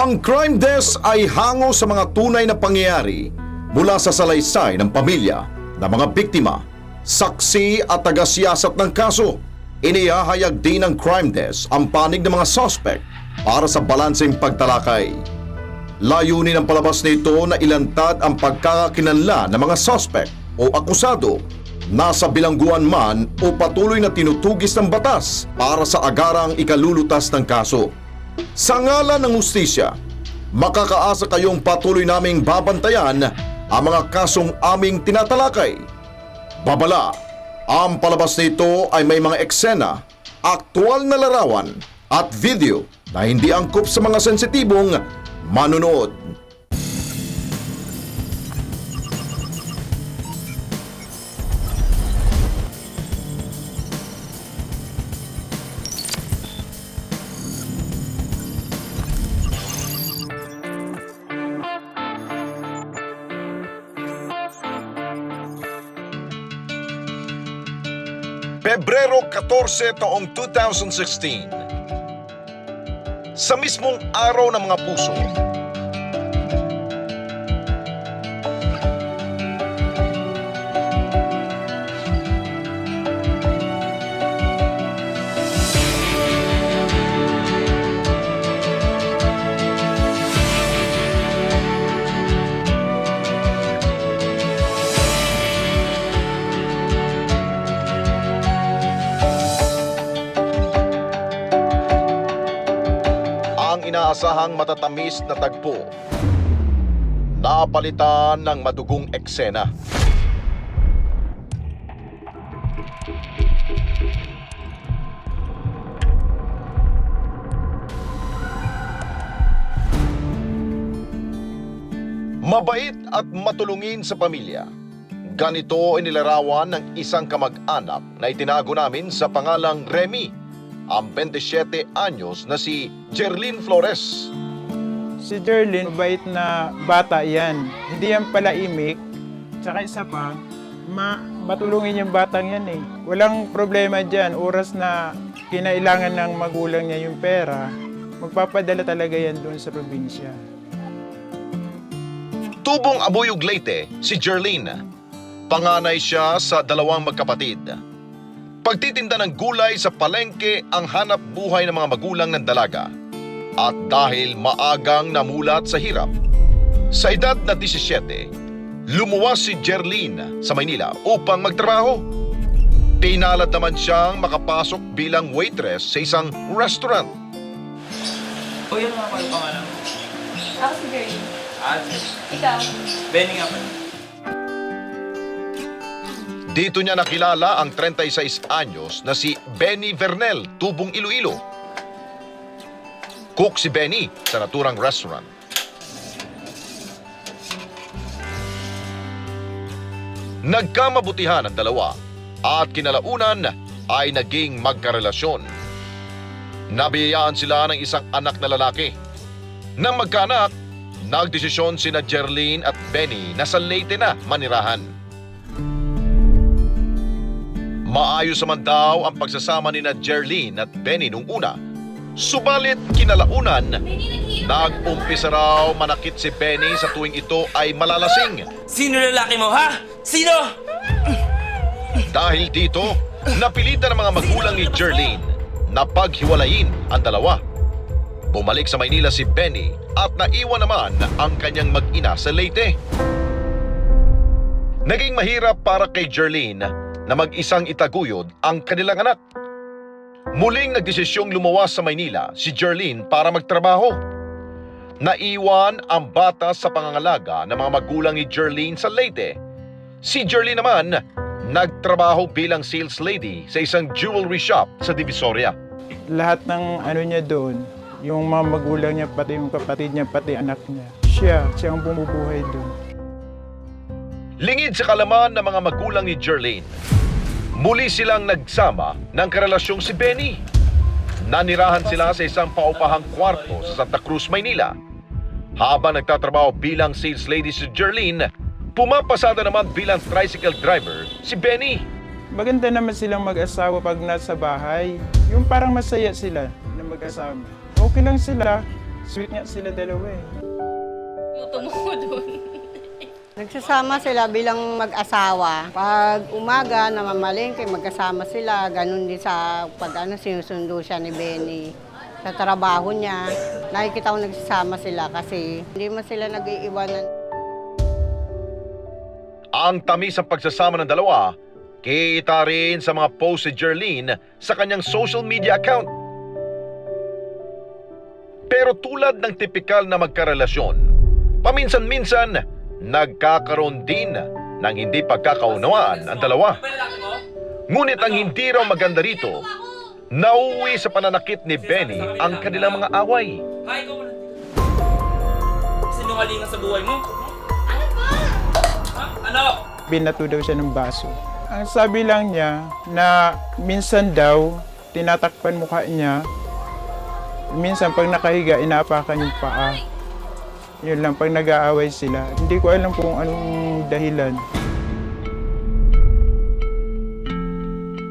Ang Crime Desk ay hango sa mga tunay na pangyayari mula sa salaysay ng pamilya ng mga biktima, saksi at tagasiyasat ng kaso. Inihahayag din ng Crime Desk ang panig ng mga suspect para sa balanseng pagtalakay. Layunin ng palabas nito na ilantad ang pagkakakilanlan ng mga suspect o akusado, nasa bilangguan man o patuloy na tinutugis ng batas para sa agarang ikalulutas ng kaso. Sa ngalan ng hustisya, makakaasa kayong patuloy naming babantayan ang mga kasong aming tinatalakay. Babala, ang palabas nito ay may mga eksena, aktwal na larawan at video na hindi angkop sa mga sensitibong manunood. Pebrero 14 taong 2016. Sa mismong araw ng mga puso, inaasahang matatamis na tagpo, napalitan ng madugong eksena. Mabait at matulungin sa pamilya. Ganito inilarawan ng isang kamag-anak na itinago namin sa pangalang Remy, ang 27 anyos na si Jerlyn Flores. Si Jerlyn, mabait na bata yan. Hindi yan palaimik. Tsaka isa pa, matulungin yung batang yan eh. Walang problema dyan. Oras na kinailangan ng magulang niya yung pera, magpapadala talaga yan doon sa probinsya. Tubong Abuyog Leyte, si Jerlyn. Panganay siya sa dalawang magkapatid. Pagtitinda ng gulay sa palengke ang hanap buhay ng mga magulang ng dalaga. At dahil maagang namulat sa hirap, sa edad na 17, lumuwas si Jerlyn sa Maynila upang magtrabaho. Pinalad naman siyang makapasok bilang waitress sa isang restaurant. O yun mga pangalan mo? Ako si Jerry. Ikaw? Benny nga pala. Dito niya nakilala ang 36 anyos na si Benny Vernel, Tubong Iloilo. Cook si Benny sa naturang restaurant. Nagkamabutihan ang dalawa at kinalaunan ay naging magkarelasyon. Nabiyayaan sila ng isang anak na lalaki. Nang magkaanak, nagdesisyon sina Jerlyn at Benny na sa Leyte na manirahan. Maayos naman daw ang pagsasama ni na Jerlyn at Benny nung una. Subalit kinalaunan, nag-umpisa raw manakit si Benny sa tuwing ito ay malalasing. Sino lalaki mo, ha? Sino? Dahil dito, napilitan ng mga magulang ni Jerlyn na paghiwalayin ang dalawa. Bumalik sa Maynila si Benny at naiwan naman ang kanyang mag-ina sa Leyte. Naging mahirap para kay Jerlyn na mag-isang itaguyod ang kanilang anak. Muling nagdesisyong lumuwas sa Maynila si Jerlyn para magtrabaho. Naiwan ang bata sa pangangalaga ng mga magulang ni Jerlyn sa Leyte. Si Jerlyn naman nagtrabaho bilang sales lady sa isang jewelry shop sa Divisoria. Lahat ng niya doon, yung mga magulang niya, pati yung kapatid niya, pati anak niya, siya ang bumubuhay doon. Lingid sa kalaman ng mga magulang ni Jerlyn, muli silang nagsama ng karelasyong si Benny. Nanirahan sila sa isang paupahang kwarto sa Santa Cruz, Maynila. Habang nagtatrabaho bilang sales lady si Jerlyn, pumapasada naman bilang tricycle driver si Benny. Maganda naman silang mag-asawa pag nasa bahay. Yung parang masaya sila na mag-asawa. Okay lang sila. Sweet nga sila dalawa eh. Luto mo doon. Nagsasama sila bilang mag-asawa. Pag umaga, namamalengke, magkasama sila. Ganon din sa sinusundo siya ni Benny. Sa trabaho niya, nakikita ko nagsasama sila kasi hindi man sila nag-iiwanan. Ang tamis ang pagsasama ng dalawa, kita rin sa mga post si Jerlyn sa kanyang social media account. Pero tulad ng tipikal na magkarelasyon, paminsan-minsan nagkakaroon din ng hindi pagkakaunawaan ang dalawa. Ngunit ang hindi raw maganda rito, nauwi sa pananakit ni Benny ang kanilang mga away. Hi, ikaw muna. Sinungalingan sa buhay mo? Ha? Ano? Binato daw siya ng baso. Ang sabi lang niya na minsan daw tinatakpan mukha niya. Minsan pag nakahiga, inaapakan yung paa. Yun lang, pag nag-aaway sila. Hindi ko alam kung anong dahilan.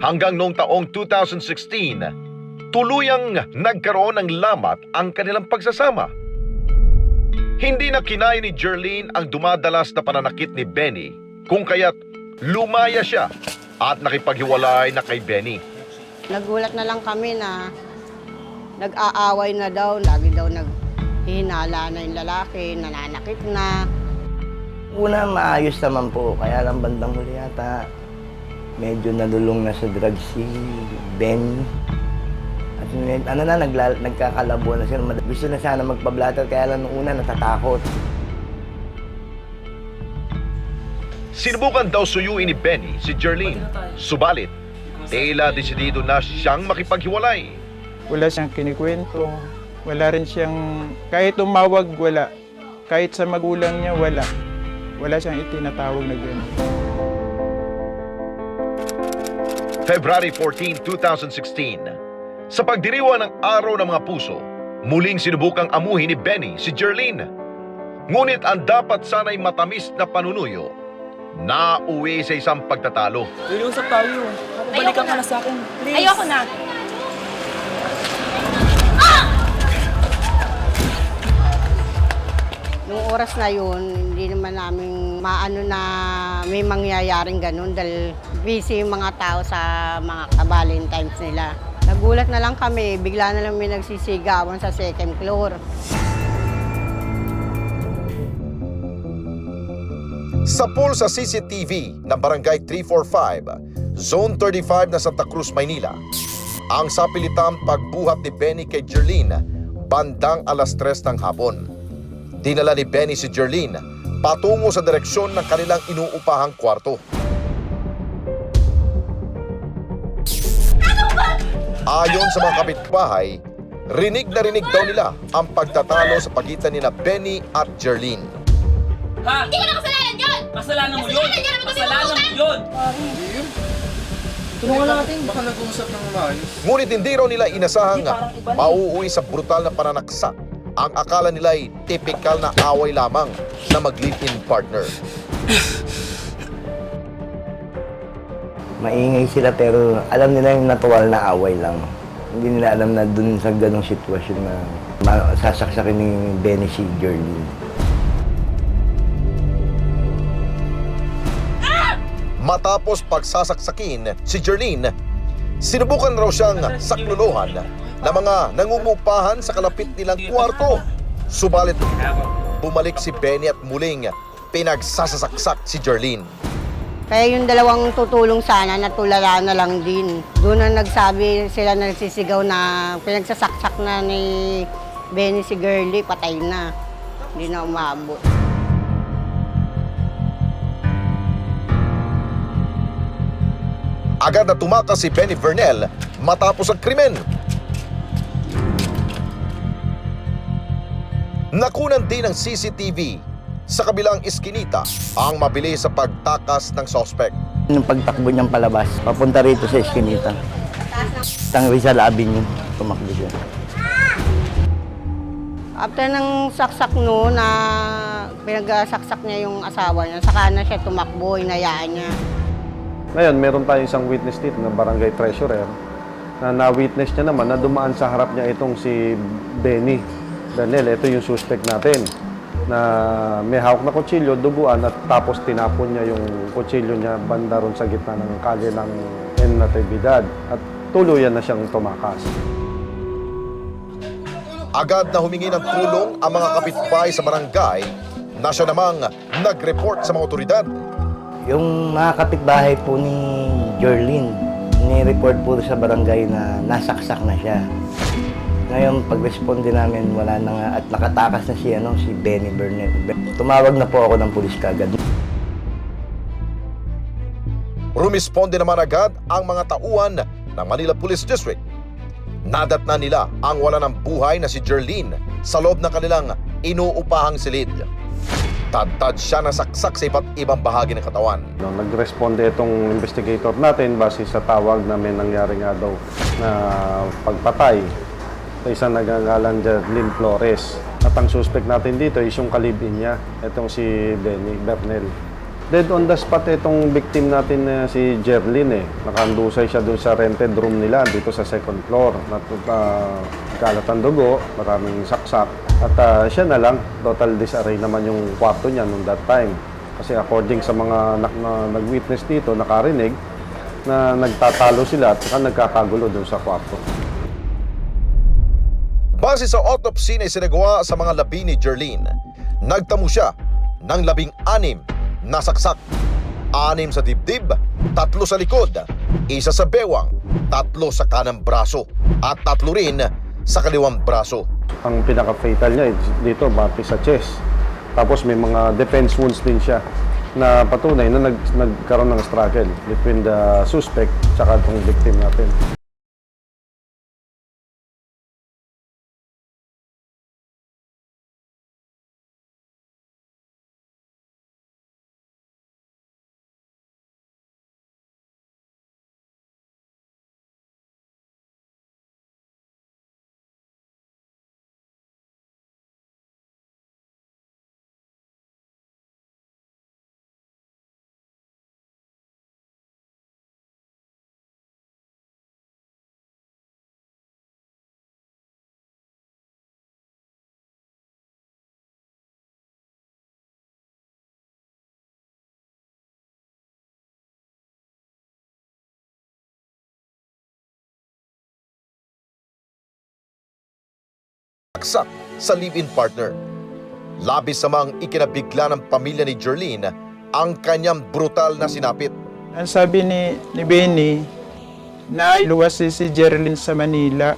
Hanggang noong taong 2016, tuluyang nagkaroon ng lamat ang kanilang pagsasama. Hindi na kinaya ni Jerlyn ang dumadalas na pananakit ni Benny, kung kaya't lumaya siya at nakipaghiwalay na kay Benny. Nagulat na lang kami na nag-aaway na daw. Lagi daw naghihinala na yung lalaki, nananakit na. Una, maayos naman po. Kaya lang bandang huli yata, medyo nalulung na sa drugs si Benny. At nagkakalabo na siya. Gusto na sana magpablatter, kaya lang nung una natatakot. Sinubukan daw suyuin ni Benny si Jerlyn. Subalit, tila desidido na siyang makipaghiwalay. Wala siyang kinikwento. Wala rin siyang, kahit umawag, wala. Kahit sa magulang niya, wala. Wala siyang itinatawag na gano'n. February 14, 2016, sa pagdiriwang ng Araw ng Mga Puso, muling sinubukang amuhin ni Benny si Jerlyn. Ngunit ang dapat sana'y matamis na panunuyo, nauwi sa isang pagtatalo. Liliusap tayo. Balikan ka na sa akin. Please. Ayoko na. Nung oras na yun, hindi naman namin maano na may mangyayaring ganun dahil busy yung mga tao sa mga ka-Valentine's nila. Nagulat na lang kami, bigla na lang may nagsisigawan sa second floor. Sa pool sa CCTV ng Barangay 345, Zone 35 na Santa Cruz, Maynila, ang sapilitang pagbuhat ni Benny kay Jerlyn bandang alas 3 ng hapon. Dinala ni Benny si Jerlyn patungo sa direksyon ng kanilang inuupahang kwarto. Ayon sa mga kapitbahay, rinig na rinig daw nila ang pagtatalo sa pagitan nina Benny at Jerlyn. Ha? Hindi ko na kasalanan yun! Kasalanan mo yun! Kasalanan niya naman kung Kasalanan mo tinutukan! yun! Tulungan natin, baka nag-uusap ng maayos. Ngunit hindi raw nila inasahang mauuwi sa brutal na pananaksak. Ang akala nila ay typical na away lamang na mag-live-in partner. Maingay sila pero alam nila yung natural na away lang. Hindi nila alam na dun sa ganong sitwasyon na sasaksakin ni Benny si Jerlyn. Matapos pagsasaksakin si Jerlyn, sinubukan raw siyang saklolohan na mga nangungupahan sa kalapit nilang kwarto. Subalit, bumalik si Benny at muling pinagsasaksak si Jerlyn. Kaya yung dalawang tutulong sana, natulala na lang din. Doon na nagsabi sila, nagsisigaw na pinagsasaksak na ni Benny si Girlie, patay na. Hindi na umabot. Agad na tumakas si Benny Vernel matapos ang krimen. Nakunan din ng CCTV sa kabilang iskinita ang mabilis sa pagtakas ng sospek. Yung pagtakbo niyang palabas, papunta rito sa eskinita. Tang Rizal Avenue, tumakbo siya. After ng saksak no, na pinagsaksak niya yung asawa niya, saka na siya tumakbo, hinayaan niya. Ngayon, meron tayong isang witness dito na barangay treasurer na na-witness niya naman na dumaan sa harap niya itong si Benny Daniel, ito yung suspect natin na may hawak na kutsilyo, duguan at tapos tinapon niya yung kutsilyo niya banda ron sa gitna ng kalye ng Natividad at tuluyan na siyang tumakas. Agad na humingi ng tulong ang mga kapitbahay sa barangay na siya namang nag-report sa mga otoridad. Yung mga kapitbahay po ni Jorlyn, ni-report po sa barangay na nasaksak na siya. Ngayon, pag-responde namin, wala na nga at nakatakas na si Benny Bernal. Tumawag na po ako ng pulis kagad. Rumisponde naman agad ang mga tauhan ng Manila Police District. Nadatna nila ang wala ng buhay na si Jerlyn sa loob ng kanilang inuupahang silid. Tad-tad siya na saksak sa iba't ibang bahagi ng katawan. No, nag-responde itong investigator natin base sa tawag na may nangyari nga daw na pagpatay sa isang nagangalan Jerlyn Flores. At ang suspect natin dito is yung kalibin niya, itong si Benny Bernal. Dead on the spot itong victim natin na si Jerlyn Nakandusay siya doon sa rented room nila dito sa second floor. Kalat ang dugo, maraming saksak. At siya na lang, total disarray naman yung kwarto niya noong that time. Kasi according sa mga nag-witness dito, nakarinig na nagtatalo sila at saka nagkakagulo doon sa kwarto. Base sa autopsy na isinagawa sa mga labi ni Jerlyn, nagtamo siya ng 16 na saksak. 6 sa dibdib, 3 sa likod, 1 sa bewang, 3 sa kanang braso, at 3 rin sa kaliwang braso. Ang pinaka-fatal niya dito, bati sa chest. Tapos may mga defense wounds din siya na patunay na nagkaroon ng struggle between the suspect at itong victim natin. Saksak sa live-in partner. Labis samang ikinabigla ng pamilya ni Jerlyn ang kanyang brutal na sinapit. Ang sabi ni Benny, na luwas si Jerlyn sa Manila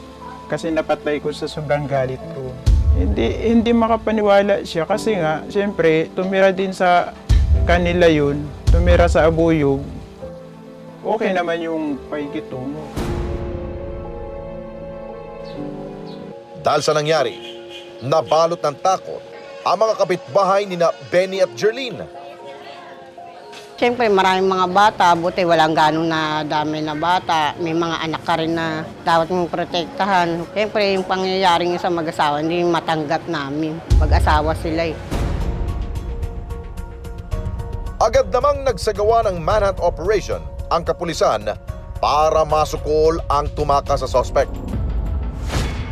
kasi napatay ko sa sobrang galit ko. Hindi makapaniwala siya kasi nga, siyempre, tumira din sa kanila yun, tumira sa Abuyog. Okay naman yung paikitungo. Dahil sa nangyari, nabalot ng takot ang mga kapitbahay ni na Benny at Jerlyn. Siyempre, maraming mga bata, buti walang ganong na dami na bata. May mga anak ka rin na dapat mong protektahan. Siyempre, yung pangyayaring sa mag-asawa, hindi matanggap namin. Mag-asawa sila eh. Agad namang nagsagawa ng manhunt operation ang kapulisan para masukol ang tumakas sa suspect.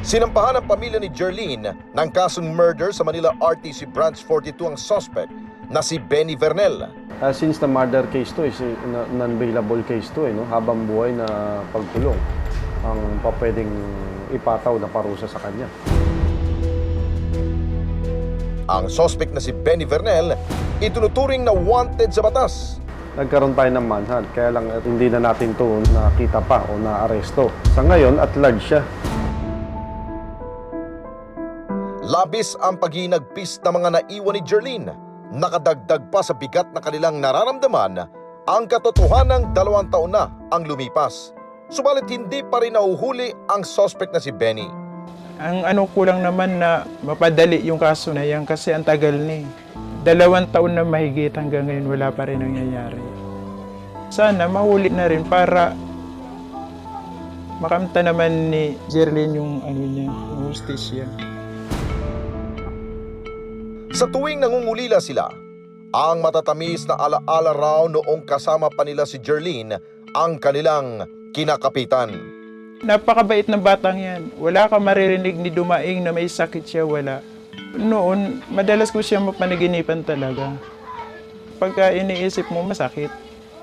Sinampahan ng pamilya ni Jerlyn ng kasong murder sa Manila RTC Branch 42 ang suspect na si Benny Bernal. Since the murder case to is non-bailable case to, habang buhay na pagkulong ang pwedeng ipataw na parusa sa kanya. Ang suspect na si Benny Bernal itunuturing na wanted sa batas. Nagkaroon tayo ng manhunt, kaya lang hindi na natin to nakita pa o na-aresto. Sa ngayon, at large siya. Labis ang paghinagpis ng mga naiwan ni Jerlyn. Nakadagdag pa sa bigat na kanilang nararamdaman ang katotohanang 2 taon na ang lumipas. Subalit hindi pa rin nahuhuli ang suspect na si Benny. Ang ko lang naman na mapadali yung kaso na yan kasi ang tagal ni. 2 taon na mahigit hanggang ngayon wala pa rin nangyayari. Sana mahuli na rin para makamta naman ni Jerlyn yung niya, yung hustisya. Sa tuwing nangungulila sila, ang matatamis na alaala raw noong kasama pa nila si Jerlyn ang kanilang kinakapitan. Napakabait ng batang yan. Wala ka maririnig ni Dumaing na may sakit siya, wala. Noon, madalas ko siya mapanaginipan talaga. Pagka iniisip mo, masakit.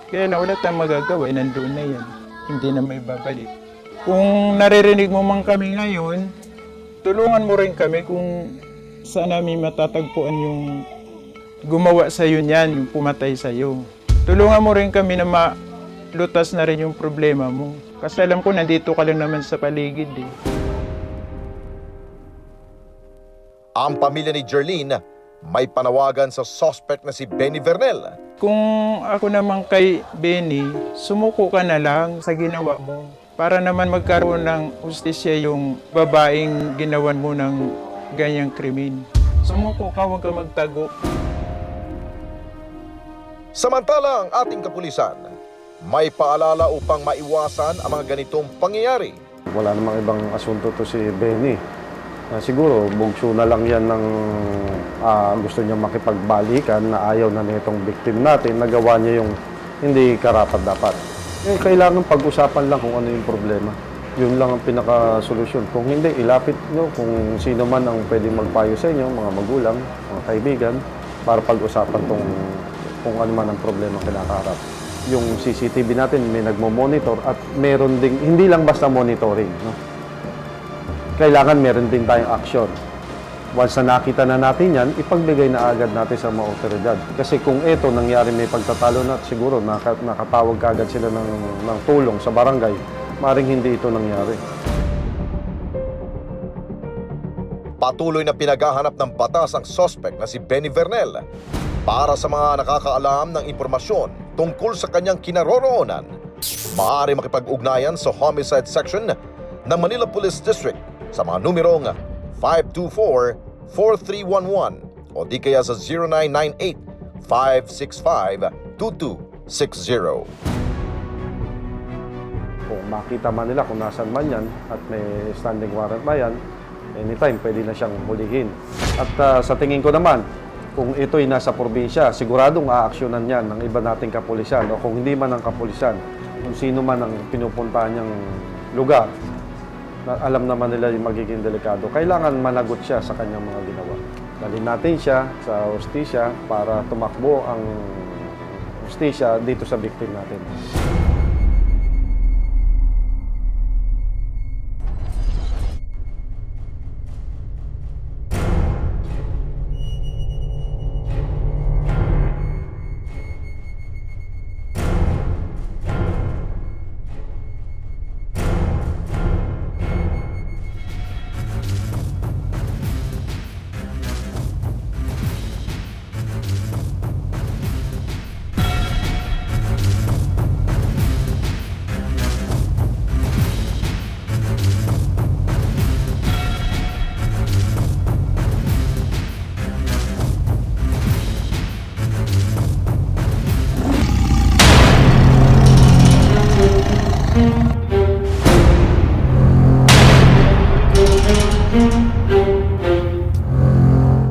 Kaya lang, wala tayong magagawa, nandun na yan. Hindi na may babalik. Kung naririnig mo man kami ngayon, tulungan mo rin kami kung saan namin matatagpuan yung gumawa sa'yo niyan, yung pumatay sa'yo. Tulungan mo rin kami na malutas na rin yung problema mo. Kasi alam ko, nandito ka lang naman sa paligid eh. Ang pamilya ni Jerlyn may panawagan sa suspect na si Benny Vernel. Kung ako naman kay Benny, sumuko ka na lang sa ginawa mo. Para naman magkaroon ng hustisya yung babaeng ginawan mo ng ganyang krimen. Sumuko ka, huwag ka magtago. Samantala ang ating kapulisan, may paalala upang maiwasan ang mga ganitong pangyayari. Wala namang ibang asunto to si Benny. Siguro, bugso na lang yan ng gusto niya makipagbalikan na ayaw na nitong victim natin, nagawa niya yung hindi karapat-dapat. Kailangan pag-usapan lang kung ano yung problema. Yun lang ang pinaka-solusyon. Kung hindi, ilapit nyo kung sino man ang pwedeng magpayo sa inyo, mga magulang, mga kaibigan, para pag-usapan kung ano man ang problema kinakaharap. Yung CCTV natin may nagmo-monitor at meron ding, hindi lang basta monitoring. No? Kailangan meron din tayong action. Once na nakita na natin yan, ipagbigay na agad natin sa mga otoridad. Kasi kung ito nangyari may pagtatalo na, siguro nakatawag ka agad sila ng tulong sa barangay, maring hindi ito nangyari. Patuloy na pinaghahanap ng batas ang suspect na si Benny Vernel. Para sa mga nakakaalam ng impormasyon tungkol sa kanyang kinaroroonan, maaari makipag-ugnayan sa Homicide Section ng Manila Police District sa mga numerong 524-4311 o di kaya sa 0998-565-2260. Kung makita man nila kung nasan man yan at may standing warrant ba yan, anytime pwede na siyang hulihin. At sa tingin ko naman, kung ito'y nasa probinsya, siguradong aaksyonan yan ng iba nating kapulisan o kung hindi man ang kapulisan, kung sino man ang pinupuntahan niyang lugar, na alam naman nila yung magiging delikado. Kailangan managot siya sa kanyang mga ginawa. Dalhin natin siya sa hustisya para tumakbo ang hustisya dito sa victim natin.